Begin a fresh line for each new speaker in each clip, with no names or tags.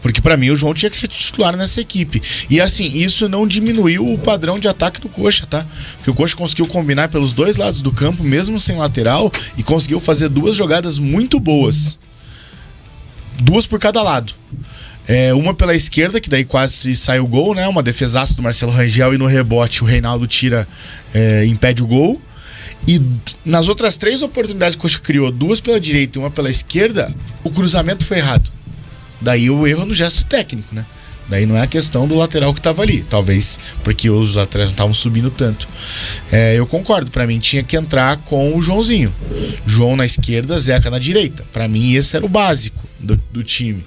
Porque pra mim o João tinha que ser titular nessa equipe. E assim, isso não diminuiu o padrão de ataque do Coxa, tá? Porque o Coxa conseguiu combinar pelos dois lados do campo, mesmo sem lateral, e conseguiu fazer 2 jogadas muito boas. 2 por cada lado. Uma pela esquerda, que daí quase sai o gol, né? Uma defesaça do Marcelo Rangel, e no rebote o Reinaldo tira, impede o gol. E nas outras 3 oportunidades que o Coxa criou, 2 pela direita e 1 pela esquerda, o cruzamento foi errado. Daí o erro no gesto técnico, né? Daí não é a questão do lateral que estava ali. Talvez porque os laterais não estavam subindo tanto. Eu concordo, pra mim tinha que entrar com o Joãozinho. João na esquerda, Zeca na direita. Pra mim esse era o básico do time.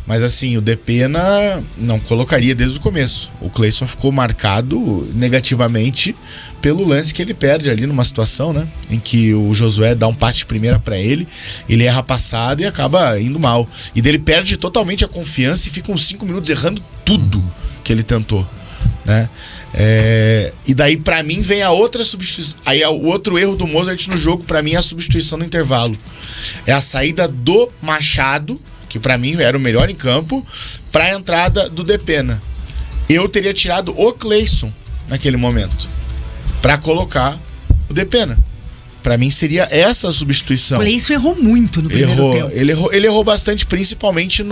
Mas assim, o Depena não colocaria desde o começo. O Cleison ficou marcado negativamente pelo lance que ele perde ali numa situação, né? Em que o Josué dá um passe de primeira pra ele, ele erra a passada e acaba indo mal. E dele perde totalmente a confiança e fica uns 5 minutos errando tudo que ele tentou, né? E daí pra mim vem a outra substituição. Aí o outro erro do Mozart no jogo, pra mim, é a substituição no intervalo. É a saída do Machado, que pra mim era o melhor em campo, pra entrada do Depena. Eu teria tirado o Cleison naquele momento pra colocar o Depena. Pra mim seria essa a substituição.
O Cleison errou muito no primeiro tempo.
Ele errou bastante, principalmente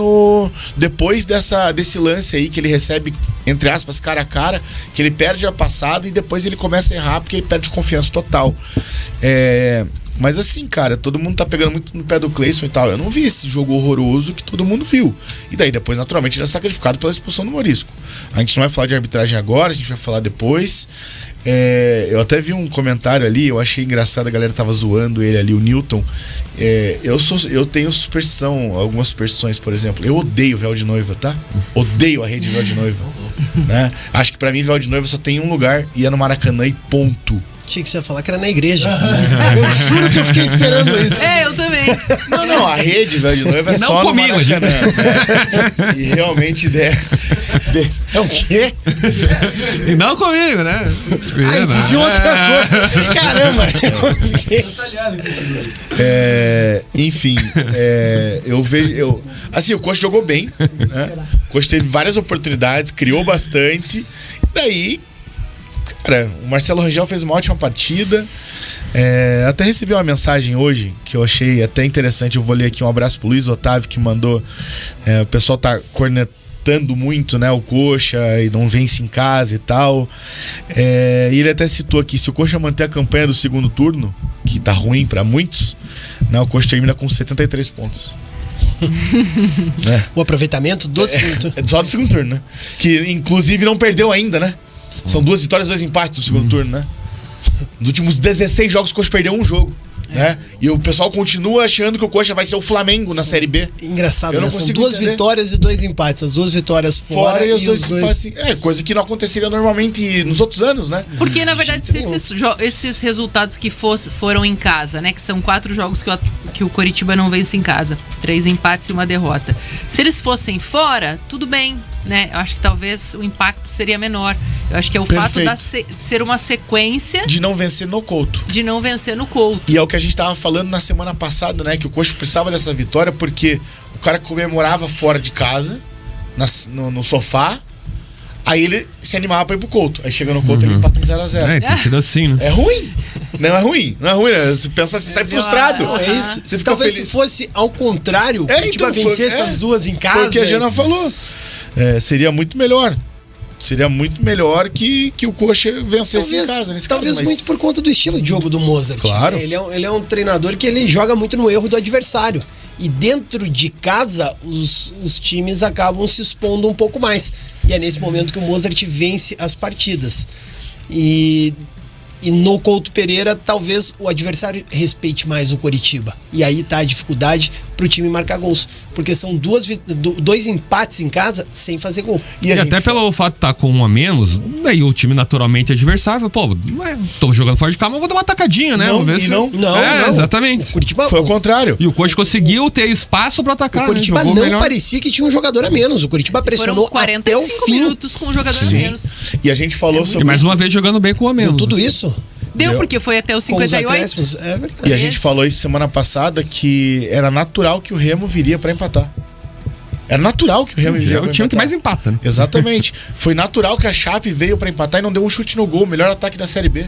depois desse lance aí que ele recebe, entre aspas, cara a cara, que ele perde a passada e depois ele começa a errar porque ele perde confiança total. Mas assim, cara, todo mundo tá pegando muito no pé do Cleison e tal. Eu não vi esse jogo horroroso que todo mundo viu. E daí depois, naturalmente, ele é sacrificado pela expulsão do Morisco. A gente não vai falar de arbitragem agora, a gente vai falar depois. Eu até vi um comentário ali, eu achei engraçado, a galera tava zoando ele ali, o Newton. Eu tenho superstição, algumas superstições, por exemplo. Eu odeio véu de noiva, tá? Odeio a rede de véu de noiva, né? Acho que pra mim véu de noiva só tem um lugar e é no Maracanã e ponto.
Achei que você ia falar que era na igreja. Eu juro que eu fiquei esperando isso.
Eu também.
Não, a rede, velho, de noiva é
não
só
comigo,
no Maracanã, né? E realmente é o quê?
E não comigo, né?
De outra coisa. Caramba.
Enfim, eu vejo. Assim, o Coxa jogou bem, né? O Coxa teve várias oportunidades, criou bastante. E daí, cara, o Marcelo Rangel fez uma ótima partida. Até recebi uma mensagem hoje que eu achei até interessante. Eu vou ler aqui, um abraço pro Luiz Otávio, que mandou. O pessoal tá cornetando muito, né, o Coxa, e não vence em casa e tal. E ele até citou aqui: se o Coxa manter a campanha do segundo turno, que tá ruim pra muitos, né, o Coxa termina com 73 pontos.
O aproveitamento do segundo turno.
Só do segundo turno, né? Que inclusive não perdeu ainda, né? São 2 vitórias, 2 empates no segundo turno, né? Nos últimos 16 jogos o Coxa perdeu um jogo, né? E o pessoal continua achando que o Coxa vai ser o Flamengo na Série B.
Engraçado, né? São 2 vitórias e 2 empates. As 2 vitórias fora e os 2
empates. Coisa que não aconteceria normalmente nos outros anos, né?
Porque, na verdade, se esses resultados que foram em casa, né? Que são 4 jogos que o Coritiba não vence em casa. 3 empates e 1 derrota. Se eles fossem fora, tudo bem, né? Eu acho que talvez o impacto seria menor. Eu acho que é o fato de ser uma sequência
de não vencer no Couto. E é o que a gente tava falando na semana passada, né? Que o Coxa precisava dessa vitória porque o cara comemorava fora de casa, no sofá. Aí ele se animava pra ir pro Couto. Aí chega no Couto, ele empata em 0-0.
Tem sido assim, né?
É ruim. Não é ruim, né? Você pensa assim, sai frustrado.
Não, é isso. Talvez se fosse ao contrário,
então,
vencer essas 2 em casa.
Foi o que a Jana falou. Seria muito melhor. Seria muito melhor que o Coxa vencesse em casa.
Talvez muito por conta do estilo de jogo do Mozart.
Claro.
Ele é um treinador que ele joga muito no erro do adversário. E dentro de casa, os times acabam se expondo um pouco mais. E é nesse momento que o Mozart vence as partidas. E no Couto Pereira, talvez o adversário respeite mais o Coritiba. E aí tá a dificuldade pro time marcar gols. Porque são 2 empates em casa sem fazer gol.
E até pelo fato de estar com 1 a menos, daí o time naturalmente adversário, tô jogando fora de casa, mas vou dar uma atacadinha, né?
Não,
ver
não.
Exatamente.
O Coritiba,
foi o contrário.
E o Coxa conseguiu ter espaço pra atacar.
O Coritiba
não
melhor. Parecia que tinha um jogador a menos. O Coritiba pressionou até o fim.
minutos com um jogador a menos.
E a gente falou sobre...
E mais uma vez jogando bem com 1 a menos.
Deu tudo isso?
Deu, porque foi até os 58.
É verdade.
E a gente falou isso semana passada, que era natural que o Remo viria pra empatar. Era natural que o Remo
É o time que mais empata, né?
Exatamente. Foi natural que a Chape veio pra empatar e não deu um chute no gol. Melhor ataque da Série B.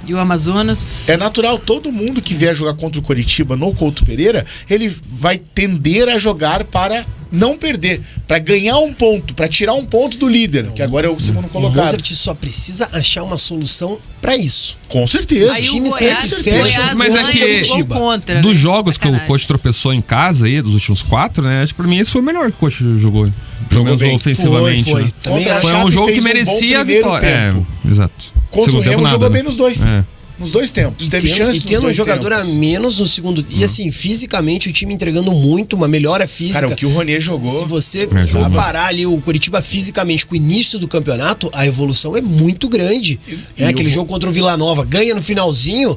E o Amazonas?
É natural. Todo mundo que vier jogar contra o Coritiba no Couto Pereira, ele vai tender a jogar para não perder, para ganhar um ponto, para tirar um ponto do líder, que agora é o segundo
O
colocado.
Mozart só precisa achar uma solução pra isso.
Com certeza.
Aí o
times
Goiás,
que se fecham,
mas é
ganha
que
do gol contra,
Dos
né?
jogos que o
Sacanagem.
Coxa tropeçou em casa aí, dos últimos 4, né? Acho que pra mim esse foi o melhor que o Coxa jogou. Pelo menos
bem.
ofensivamente.
Foi.
Né?
Também
Contra a
acho.
Foi um
Chape
jogo
fez
que
um bom
merecia a
primeiro
vitória.
tempo.
Exato.
Contra
Segundo
o Remo
tempo,
jogou
nada,
bem
né?
nos dois.
É.
Nos dois tempos.
E
Teve chance
e
nos
tendo um
dois
jogador
tempos.
a menos no segundo. E assim, fisicamente, o time entregando muito, uma melhora física.
Cara, o que o Ronier jogou...
Se você
jogou.
comparar ali o Coritiba fisicamente com o início do campeonato, a evolução é muito grande.
E
Aquele
eu
jogo contra o Vila Nova, ganha no finalzinho,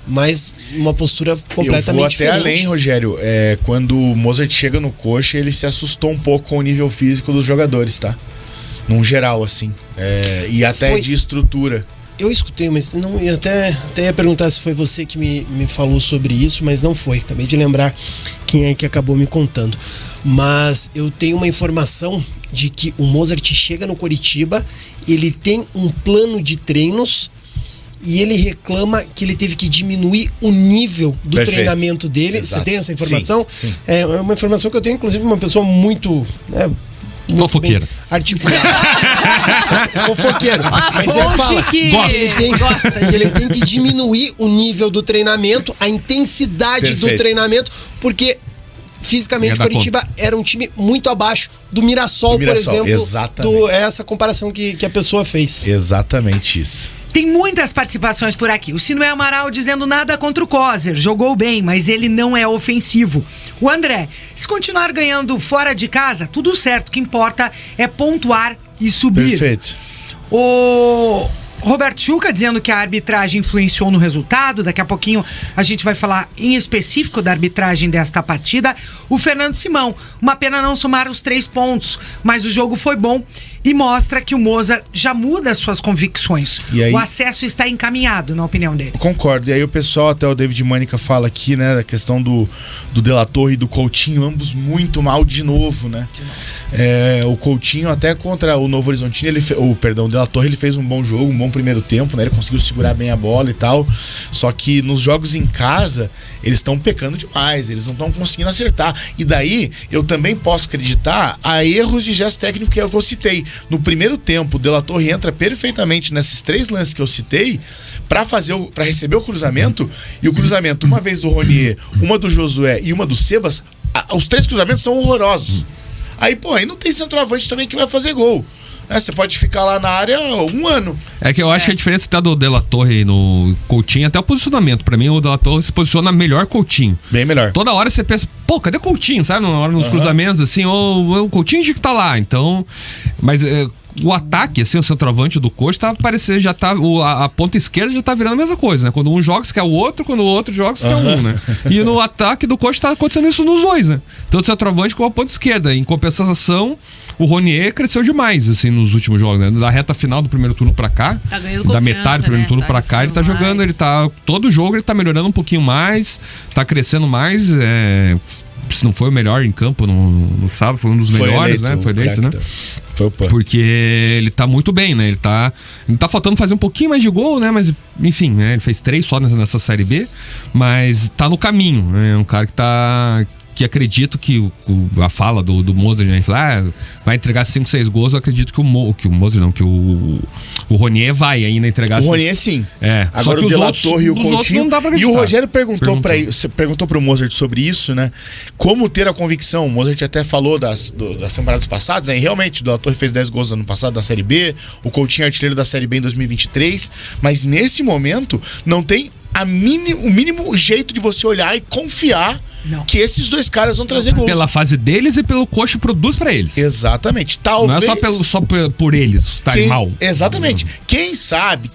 mas uma postura completamente
Eu vou até
diferente.
além, Rogério. Quando o Mozart chega no Coxa, ele se assustou um pouco com o nível físico dos jogadores, tá? Num geral, assim. E até
Foi-
de estrutura.
Eu escutei, mas não, eu até ia perguntar se foi você que me falou sobre isso, mas não foi. Acabei de lembrar quem é que acabou me contando. Mas eu tenho uma informação de que o Mozart chega no Coritiba, ele tem um plano de treinos e ele reclama que ele teve que diminuir o nível do
Perfeito.
treinamento dele.
Exato.
Você tem essa informação?
Sim, sim.
É uma informação que eu tenho, inclusive, uma pessoa muito... muito
Fofoqueira.
bem articulada. Fofoqueiro.
A
Mas ele
fonte
fala
que
ele tem,
gosta
que ele tem que diminuir o nível do treinamento, a intensidade do
Perfeito.
treinamento, porque fisicamente
Ia
o
dar
Coritiba era um time muito abaixo do Mirassol,
Do Mirassol,
por exemplo.
exatamente.
Essa comparação que a pessoa fez.
Exatamente isso.
Tem muitas participações por aqui. O Sinué Amaral dizendo nada contra o Coser. Jogou bem, mas ele não é ofensivo. O André, se continuar ganhando fora de casa, tudo certo. O que importa é pontuar e subir.
Perfeito.
O Roberto Chuca dizendo que a arbitragem influenciou no resultado. Daqui a pouquinho a gente vai falar em específico da arbitragem desta partida. O Fernando Simão, uma pena não somar os 3 pontos, mas o jogo foi bom e mostra que o Mozart já muda as suas convicções.
E aí-
O acesso está encaminhado, na opinião dele.
Eu concordo. E aí o pessoal, até o David Mânica fala aqui, né, da questão do De La Torre e do Coutinho, ambos muito mal de novo, né? O Coutinho até contra o Novo Horizontino, o De La Torre, ele fez um bom jogo, um bom primeiro tempo, né? Ele conseguiu segurar bem a bola e tal. Só que nos jogos em casa, eles estão pecando demais, eles não estão conseguindo acertar. E daí, eu também posso acreditar a erros de gesto técnico que eu citei. No primeiro tempo, o De La Torre entra perfeitamente nesses 3 lances que eu citei para receber o cruzamento, e o cruzamento, uma vez do Ronier, uma do Josué e uma do Sebas, os 3 cruzamentos são horrorosos. Aí não tem centroavante também que vai fazer gol. Você pode ficar lá na área 1 ano.
É que eu acho que a diferença tá do De La Torre no Coutinho até o posicionamento. Pra mim, o De La Torre se posiciona melhor Coutinho.
Bem melhor.
Toda hora você pensa, pô, cadê o Coutinho? Sabe? Na hora nos cruzamentos, assim, o Coutinho tinha que tá lá. Então, mas o ataque, assim, o centroavante do Coxa tá parecendo, já tá, a ponta esquerda já tá virando a mesma coisa, né? Quando um joga, você quer o outro, quando o outro joga, você quer um, né? E no ataque do Coxa tá acontecendo isso nos dois, né? Tanto o centroavante como a ponta esquerda. Em compensação, o Ronier cresceu demais, assim, nos últimos jogos, né? Da reta final do primeiro turno pra cá,
Tá ganhando
da
confiança,
metade do primeiro
né?
turno
Tá
pra cá, ele tá
arriscando
jogando,
mais.
ele tá... Todo jogo ele tá melhorando um pouquinho mais, tá crescendo mais, se não foi o melhor em campo no sábado, foi um dos melhores, né? Foi eleito, né?
Foi o PAN.
Porque ele tá muito bem, né? Ele tá faltando fazer um pouquinho mais de gol, né? Mas, enfim, né? Ele fez 3 só nessa Série B, mas tá no caminho, né? É um cara que acredito que a fala do Mozart, né? Ele fala, vai entregar 5, 6 gols. Eu acredito que o Mozart não, que o Ronier vai ainda entregar.
O Ronier sim.
Só
Agora
que
o
os
De La
outros-
Torre e o
os outros
Coutinho.
não dá pra
E o
acreditar.
Rogério perguntou pro Mozart sobre isso, né? Como ter a convicção. O Mozart até falou das temporadas passadas, né? E realmente, o De La Torre fez 10 gols ano passado da Série B, o Coutinho é artilheiro da Série B em 2023, mas nesse momento não tem o mínimo jeito de você olhar e confiar
Não.
que esses 2 caras vão trazer gols.
Pela fase deles e pelo Coxa produz pra eles.
Exatamente.
Não
Talvez...
é só por eles estarem mal.
Exatamente. Quem sabe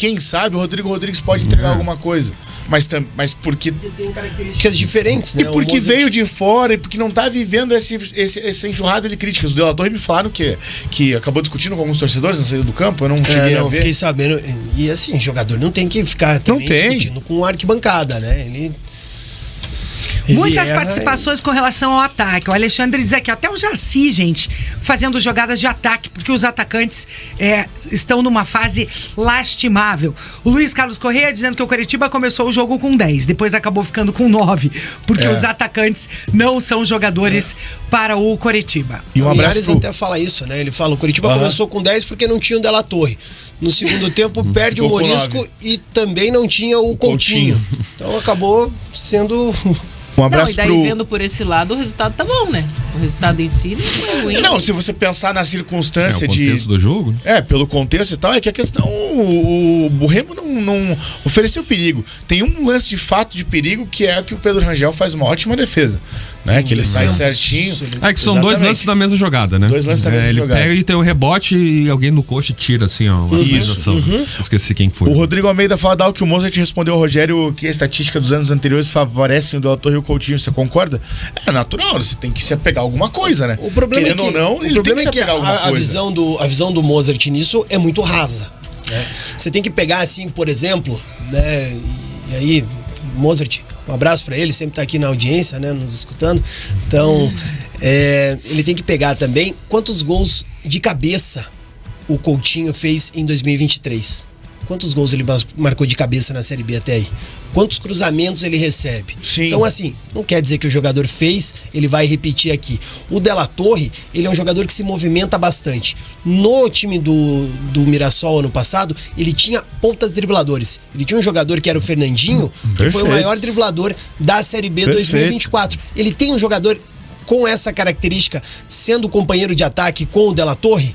o Rodrigo Rodrigues pode entregar alguma coisa. Mas porque...
Tem características diferentes, né?
E porque
O Mozart-
veio de fora e porque não tá vivendo essa enxurrada de críticas. O De La Torre me falaram que acabou discutindo com alguns torcedores na saída do campo. Eu não cheguei a ver.
Fiquei sabendo. E assim, jogador não tem que ficar também
tem.
discutindo com arquibancada, né?
Muitas participações com relação ao ataque. O Alexandre diz aqui, até o Jaci, gente, fazendo jogadas de ataque, porque os atacantes estão numa fase lastimável. O Luiz Carlos Correia dizendo que o Coritiba começou o jogo com 10, depois acabou ficando com 9, porque os atacantes não são jogadores para o Coritiba.
E o Linhares até fala isso, né? Ele fala, o Coritiba começou com 10 porque não tinha o De La Torre. No segundo tempo perde o Morisco e também não tinha o Coutinho. Então acabou sendo...
Um abraço
e daí vendo por esse lado, o resultado tá bom, né? O resultado em si não foi ruim.
Não, se você pensar na circunstância
o contexto do jogo.
Pelo contexto e tal, é que a questão, o Remo não ofereceu perigo. Tem um lance de fato de perigo que é que o Pedro Rangel faz uma ótima defesa, né? Que ele sai certinho.
Que são dois lances da mesma jogada, né?
Dois lances da mesma jogada.
Ele pega e tem um rebote e alguém no coxa tira assim, ó. Isso. Esqueci quem foi.
O Rodrigo Almeida fala que o Mozart respondeu ao Rogério que a estatística dos anos anteriores favorecem o De La Torre e o Coutinho. Você concorda? É natural, você tem que se apegar a alguma coisa, né?
O problema
Querendo ou não, ele tem que se apegar a alguma coisa.
A visão do Mozart nisso é muito rasa, né? Você tem que pegar assim, por exemplo, né? E aí, Mozart, um abraço pra ele, sempre tá aqui na audiência, né? Nos escutando. Então, ele tem que pegar também quantos gols de cabeça o Coutinho fez em 2023. Quantos gols ele marcou de cabeça na Série B até aí? Quantos cruzamentos ele recebe?
Sim.
Então, assim, não quer dizer que o jogador fez, ele vai repetir aqui. O De La Torre, ele é um jogador que se movimenta bastante. No time do Mirassol ano passado, ele tinha pontas dribladores. Ele tinha um jogador que era o Fernandinho, que foi o maior driblador da Série B 2024. Ele tem um jogador com essa característica, sendo companheiro de ataque com o De La Torre,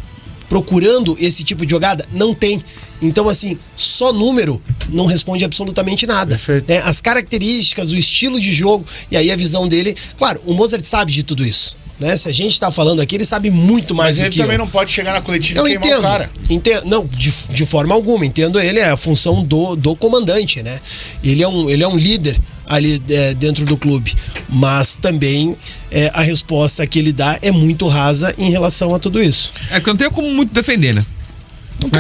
procurando esse tipo de jogada? Não tem. Então, assim, só número não responde absolutamente nada. Né? As características, o estilo de jogo, e aí a visão dele... Claro, o Mozart sabe de tudo isso. Né? Se a gente tá falando aqui, ele sabe muito mais do que eu.
Mas ele também não pode chegar na coletiva e queimar o cara.
Não, de forma alguma. Entendo ele, é a função do comandante, né? Ele é um líder ali dentro do clube. Mas também a resposta que ele dá é muito rasa em relação a tudo isso.
É que não tem como muito defender, né?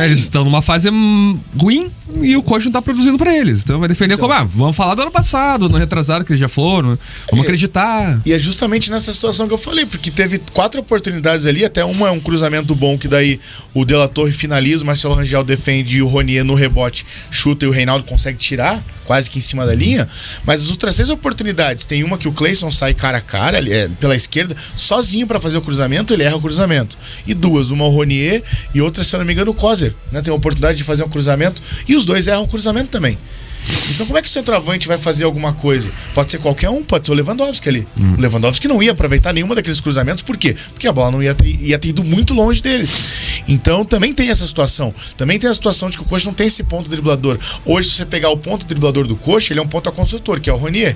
Eles estão numa fase ruim e o coach não tá produzindo pra eles. Então vai defender como, vamos falar do ano passado, no retrasado que eles já foram, vamos acreditar.
E é justamente nessa situação que eu falei, porque teve 4 oportunidades ali, até uma é um cruzamento bom, que daí o De La Torre finaliza, o Marcelo Rangel defende e o Ronier no rebote chuta e o Reinaldo consegue tirar, quase que em cima da linha. Mas as outras 6 oportunidades, tem uma que o Cleison sai cara a cara, pela esquerda, sozinho pra fazer o cruzamento, ele erra o cruzamento. E 2, uma o Ronier e outra, se eu não me engano, o Coser, né? Tem a oportunidade de fazer um cruzamento e os dois erram o cruzamento também. Então como é que o centroavante vai fazer alguma coisa? Pode ser qualquer um, pode ser o Lewandowski ali. O Lewandowski não ia aproveitar nenhuma daqueles cruzamentos, por quê? Porque a bola não ia ter ido muito longe deles. Então também tem essa situação. Também tem a situação de que o Coxa não tem esse ponto driblador. Hoje, se você pegar o ponto driblador do Coxa, ele é um ponto a construtor, que é o Ronier.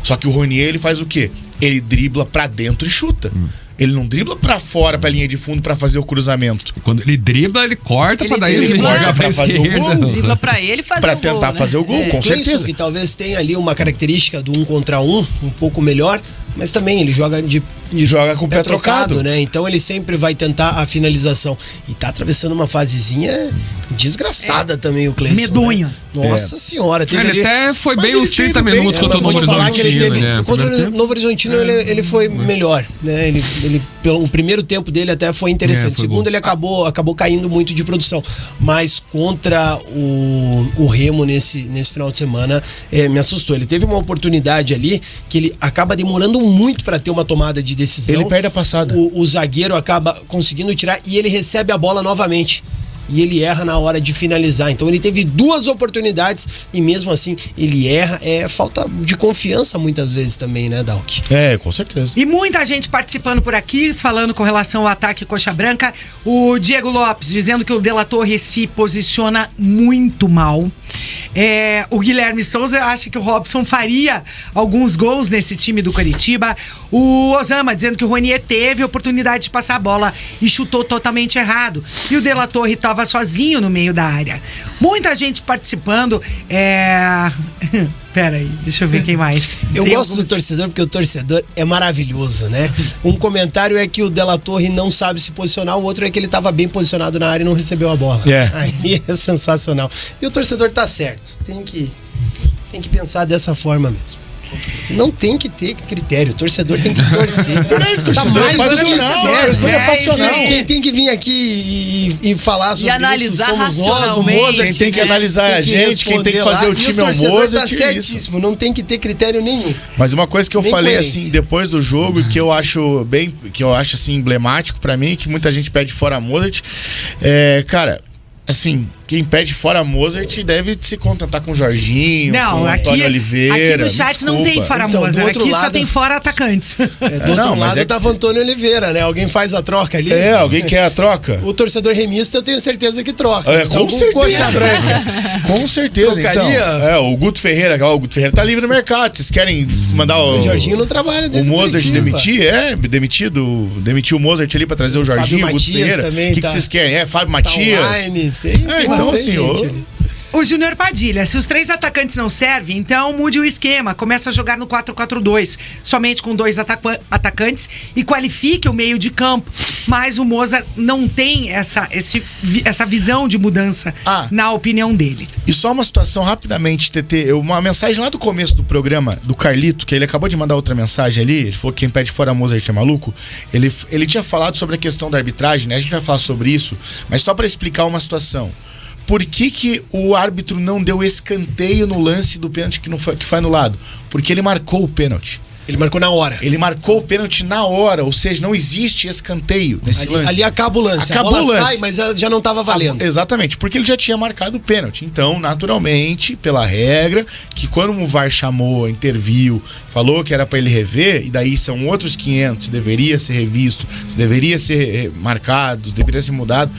Só que o Ronier, ele faz o quê? Ele dribla pra dentro e chuta. Ele não dribla pra fora, pra linha de fundo, pra fazer o cruzamento.
Quando ele dribla, ele corta pra daí ele jogar pra
fazer o gol.
Dribla pra ele fazer
pra
o gol,
tentar fazer o gol, com certeza.
Que talvez tenha ali uma característica do 1 contra 1, um pouco melhor, mas também ele joga joga com o pé trocado, né? Então ele sempre vai tentar a finalização. E tá atravessando uma fasezinha desgraçada também o Cleison.
Medonha.
Né? Nossa senhora. Teve
ele até foi
Mas
bem uns 30 minutos contra o Novo Horizontino.
Contra o Novo Horizontino ele foi melhor, né? O primeiro tempo dele até foi interessante.
Foi
Segundo,
bom.
ele acabou caindo muito de produção. Mas contra o Remo nesse final de semana, me assustou. Ele teve uma oportunidade ali que ele acaba demorando muito para ter uma tomada de decisão.
Ele perde a passada.
O zagueiro acaba conseguindo tirar e ele recebe a bola novamente. E ele erra na hora de finalizar. Então ele teve 2 oportunidades e mesmo assim ele erra. É falta de confiança muitas vezes também, né, Dalk?
Com certeza.
E muita gente participando por aqui, falando com relação ao ataque Coxa Branca. O Diego Lopes dizendo que o De La Torre se posiciona muito mal. O Guilherme Souza acha que o Robson faria alguns gols nesse time do Coritiba. O Osama dizendo que o Ronier teve oportunidade de passar a bola e chutou totalmente errado. E o De La Torre estava sozinho no meio da área. Muita gente participando. Pera aí, deixa eu ver quem mais.
Eu gosto do torcedor porque o torcedor é maravilhoso, né? Um comentário é que o De La Torre não sabe se posicionar, o outro é que ele estava bem posicionado na área e não recebeu a bola. Aí é sensacional. E o torcedor tá certo. Tem que pensar dessa forma mesmo. Não tem que ter critério. O torcedor tem que torcer.
torcedor é passional, torcedor é passional.
Quem tem que vir aqui e falar sobre
analisar
isso somos nós, o
racionalmente.
Mozart.
Quem tem que analisar é a gente, quem tem que fazer o time é o Mozart.
Tá certíssimo, não tem que ter critério nenhum.
Mas uma coisa que eu
Nem
falei
coerência.
assim depois do jogo, que eu acho assim emblemático pra mim, que muita gente pede fora Mozart, cara, assim, quem pede fora Mozart deve se contentar com o Jorginho, com o Antônio Oliveira.
Aqui no chat não tem fora
Então, do
Mozart,
outro
aqui só
lado-
tem fora atacantes.
Do outro
Não, mas
lado
é que-
tava Antônio Oliveira, né? Alguém faz a troca ali.
Alguém quer a troca?
O torcedor remista eu tenho certeza que troca.
Com
Então,
certeza.
coxa branca.
Com certeza,
Trocaria?
então. O Guto Ferreira tá livre no mercado. Vocês querem mandar
O Jorginho não trabalha
o
desse
Mozart
Curitiba.
demitir? Demitiu o Mozart ali pra trazer o Jorginho, o Guto
Matias
Ferreira.
também
O que
tá-
vocês querem? Fábio
Tá
Matias?
online, tem
então,
bastante
assim,
gente
ô-
ali.
O Júnior Padilha, se os 3 atacantes não servem, então mude o esquema. Começa a jogar no 4-4-2, somente com 2 atacantes e qualifique o meio de campo. Mas o Mozart não tem essa visão de mudança, na opinião dele.
E só uma situação rapidamente, TT. Uma mensagem lá do começo do programa, do Carlito, que ele acabou de mandar outra mensagem ali. Ele falou que quem pede fora Mozart é maluco. Ele tinha falado sobre a questão da arbitragem, né? A gente vai falar sobre isso, mas só para explicar uma situação. Por que o árbitro não deu escanteio no lance do pênalti que foi anulado? Porque ele marcou o pênalti.
Ele marcou na hora.
Ele marcou o pênalti na hora, ou seja, não existe escanteio nesse lance.
Ali acaba o lance.
Acabou
a bola
o lance.
sai, mas já não tava valendo.
Exatamente, porque ele já tinha marcado o pênalti. Então, naturalmente, pela regra, que quando o VAR chamou, interviu, falou que era para ele rever, e daí são outros 500, se deveria ser revisto, se deveria ser marcado, se deveria ser mudado,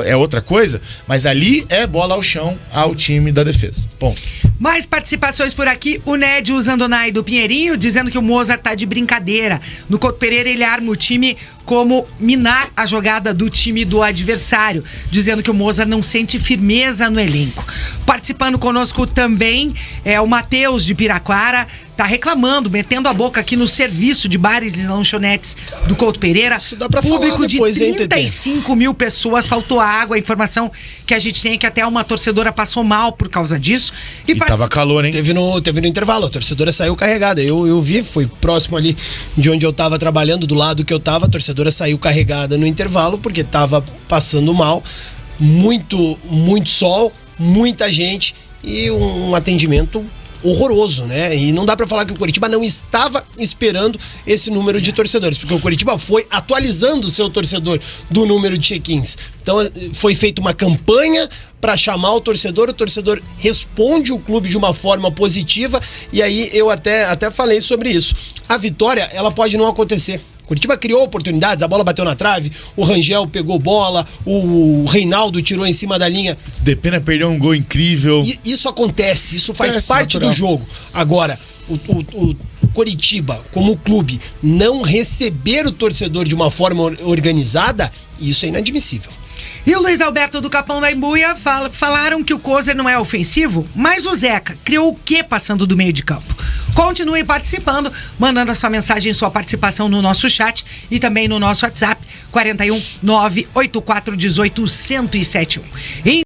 é outra coisa, mas ali é bola ao chão ao time da defesa. Ponto.
Mais participações por aqui. O Nédio Zandonai do Pinheirinho dizendo que o Mozart tá de brincadeira. No Couto Pereira ele arma o time como minar a jogada do time do adversário, dizendo que o Mozart não sente firmeza no elenco. Participando conosco também é o Matheus de Piraquara, tá reclamando, metendo a boca aqui no serviço de bares e lanchonetes do Couto Pereira.
Isso dá pra
Público
falar depois,
de
hein, TT?
35 mil pessoas, faltou água. A informação que a gente tem é que até uma torcedora passou mal por causa disso.
E tava calor, hein?
Teve no intervalo, a torcedora saiu carregada. Eu vi, foi próximo ali de onde eu tava trabalhando, do lado que eu tava, a torcedora saiu carregada no intervalo, porque tava passando mal. Muito sol, muita gente e um atendimento horroroso, né? E não dá pra falar que o Coritiba não estava esperando esse número de torcedores, porque o Coritiba foi atualizando o seu torcedor do número de check-ins. Então foi feita uma campanha para chamar o torcedor responde o clube de uma forma positiva, e aí eu até falei sobre isso. A vitória, ela pode não acontecer. Curitiba criou oportunidades, a bola bateu na trave, o Rangel pegou bola, o Reinaldo tirou em cima da linha.
Depena perdeu um gol incrível.
Isso acontece, isso faz parte
natural
do jogo. Agora, o Coritiba, como clube, não receber o torcedor de uma forma organizada, isso é inadmissível.
E o Luiz Alberto do Capão da Embuia falaram que o Kozer não é ofensivo, mas o Zeca criou o quê passando do meio de campo? Continue participando, mandando a sua mensagem, sua participação no nosso chat e também no nosso WhatsApp 41 984 18 1071.